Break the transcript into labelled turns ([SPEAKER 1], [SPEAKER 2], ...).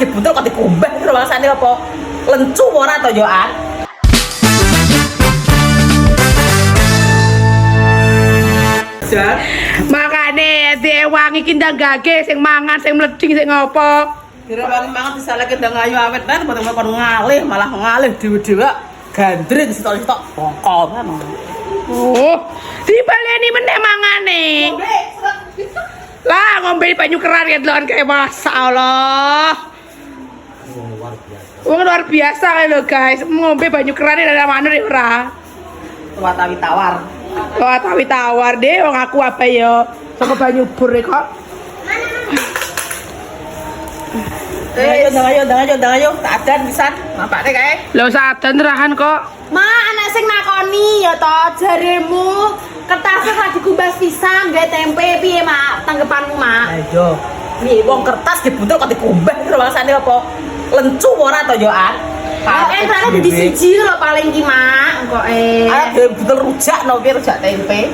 [SPEAKER 1] dibutuh kok dikumbah terus rasane apa lencu ora to yo an.
[SPEAKER 2] Makane diwangi ki ndanggake sing mangan sing mleding sing ngopo.
[SPEAKER 1] Kira mangan disalahke ndang ayu awet kan kon ngalih malah ngalih dhewe-dhewe gandring sitok-sitok bongko kan.
[SPEAKER 2] Oh, dibaleni meneh mangane. Lah ngombe banyu keran ya delon kayak masyaallah. Wong luar biasa kae lho guys, ngombe banyu keran ada mana ora.
[SPEAKER 1] Tawi tawar.
[SPEAKER 2] Wah, tawi tawar deh wong aku apa ya? Saka banyu bur kok.
[SPEAKER 1] Ayo, tak adan pisan. Nampakne kae.
[SPEAKER 2] Lho sadan terahan kok.
[SPEAKER 3] Ma, anak sing nakoni ya to jaremu kertasnya lagi kumbas pisang gawe tempe piye mak tanggepanmu mak?
[SPEAKER 1] Ayo. Piye wong kertas dibutuh kok dikumbah terus rasane apa lencu ora to yo an.
[SPEAKER 3] Entrane dadi siji lho paling ki mak engko
[SPEAKER 1] Ada betul rujak no piye rujak tempe.